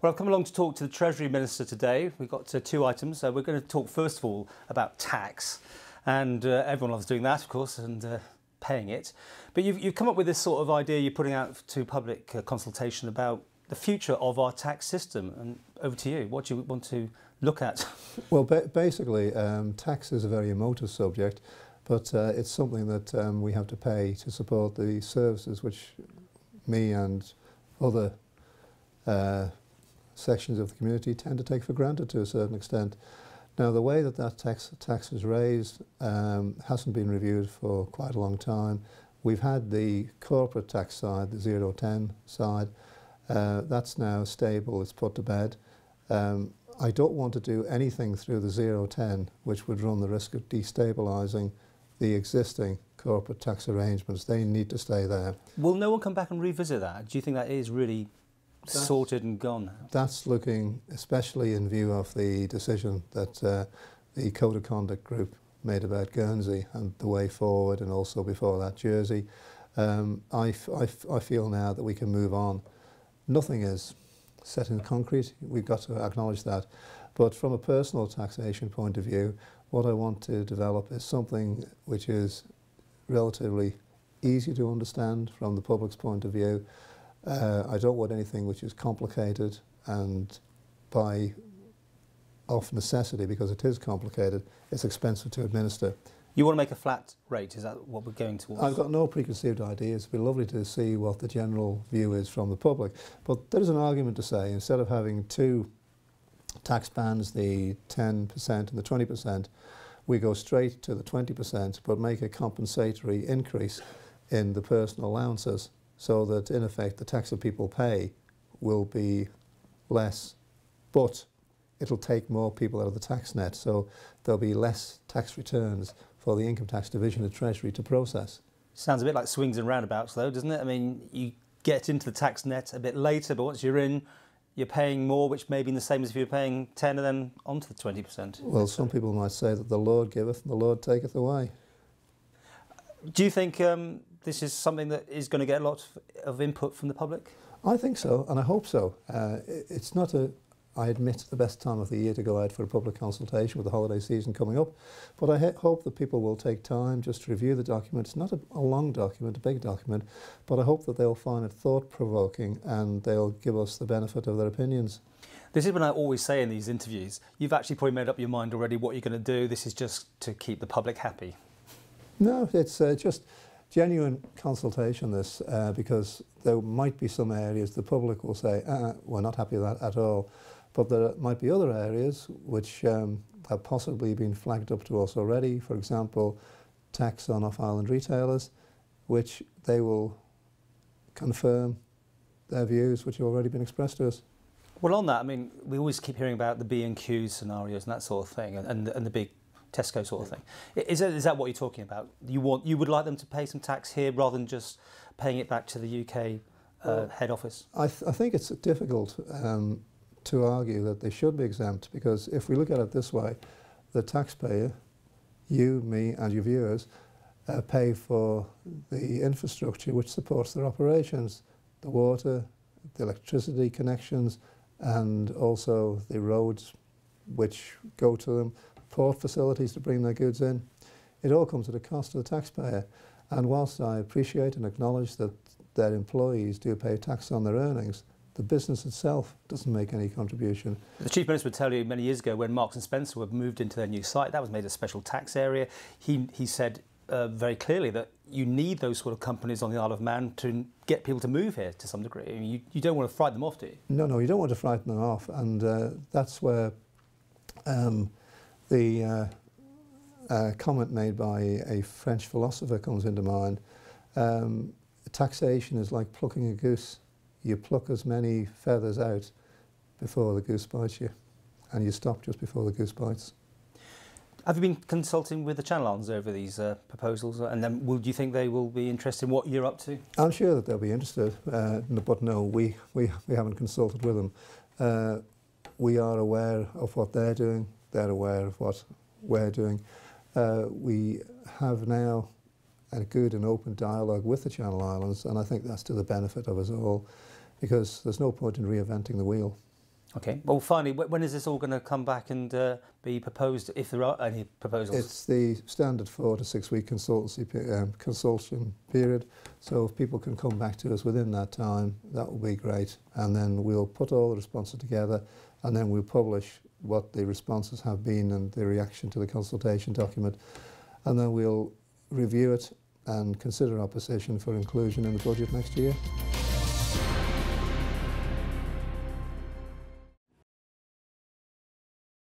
Well, I've come along to talk to the Treasury Minister today. We've got two items. We're going to talk first of all about tax, and everyone loves doing that, of course, and paying it. But you've come up with this sort of idea you're putting out to public consultation about the future of our tax system. And over to you. What do you want to look at? Well, basically, tax is a very emotive subject, but it's something that we have to pay to support the services which me and other sections of the community tend to take for granted to a certain extent. Now, the way that tax is raised hasn't been reviewed for quite a long time. We've had the corporate tax side, the 0-10 side. That's now stable, it's put to bed. I don't want to do anything through the 0-10 which would run the risk of destabilising the existing corporate tax arrangements. They need to stay there. Will no one come back and revisit that? Do you think that is really sorted and gone? That's looking, especially in view of the decision that the Code of Conduct group made about Guernsey and the way forward, and also before that Jersey. I feel now that we can move on. Nothing is set in concrete, we've got to acknowledge that. But from a personal taxation point of view, what I want to develop is something which is relatively easy to understand from the public's point of view. I don't want anything which is complicated, and of necessity, because it is complicated, it's expensive to administer. You want to make a flat rate, is that what we're going towards? I've got no preconceived ideas. It'd be lovely to see what the general view is from the public. But there is an argument to say, instead of having two tax bands, the 10% and the 20%, we go straight to the 20%, but make a compensatory increase in the personal allowances, so that in effect the tax that people pay will be less, but it'll take more people out of the tax net, so there'll be less tax returns for the income tax division of Treasury to process. Sounds a bit like swings and roundabouts though, doesn't it? I mean, you get into the tax net a bit later, but once you're in, you're paying more, which may be the same as if you're paying 10 and then onto the 20%. Well, some people might say that the Lord giveth and the Lord taketh away. Do you think this is something that is going to get a lot of input from the public? I think so, and I hope so. It's not I admit, the best time of the year to go out for a public consultation with the holiday season coming up, but I hope that people will take time just to review the document. It's not a long document, a big document, but I hope that they'll find it thought-provoking and they'll give us the benefit of their opinions. This is when I always say in these interviews, you've actually probably made up your mind already what you're going to do. This is just to keep the public happy. No, it's just genuine consultation, this, because there might be some areas the public will say, we're not happy with that at all. But there might be other areas which have possibly been flagged up to us already. For example, tax on off-island retailers, which they will confirm their views which have already been expressed to us. Well, on that, I mean, we always keep hearing about the B&Q scenarios and that sort of thing, and the big Tesco sort of thing. Is that what you're talking about? You would like them to pay some tax here rather than just paying it back to the UK head office? I think it's difficult to argue that they should be exempt, because if we look at it this way, the taxpayer, you, me and your viewers, pay for the infrastructure which supports their operations, the water, the electricity connections, and also the roads which go to them, port facilities to bring their goods in. It all comes at a cost to the taxpayer, and whilst I appreciate and acknowledge that their employees do pay tax on their earnings, the business itself doesn't make any contribution. The Chief Minister would tell you many years ago when Marks & Spencer were moved into their new site, that was made a special tax area. He said very clearly that you need those sort of companies on the Isle of Man to get people to move here to some degree. I mean, you don't want to frighten them off, do you? No, you don't want to frighten them off, and that's where the comment made by a French philosopher comes into mind. Taxation is like plucking a goose. You pluck as many feathers out before the goose bites you, and you stop just before the goose bites. Have you been consulting with the Channel Islands over these proposals, and then do you think they will be interested in what you're up to? I'm sure that they'll be interested, but no, we haven't consulted with them. We are aware of what they're doing, they're aware of what we're doing. We have now a good and open dialogue with the Channel Islands, and I think that's to the benefit of us all, because there's no point in reinventing the wheel. Okay. Well, finally, when is this all going to come back and be proposed, if there are any proposals? It's the standard 4 to 6 week consultation period. So if people can come back to us within that time, that will be great. And then we'll put all the responses together, and then we'll publish what the responses have been and the reaction to the consultation document. And then we'll review it and consider our position for inclusion in the budget next year.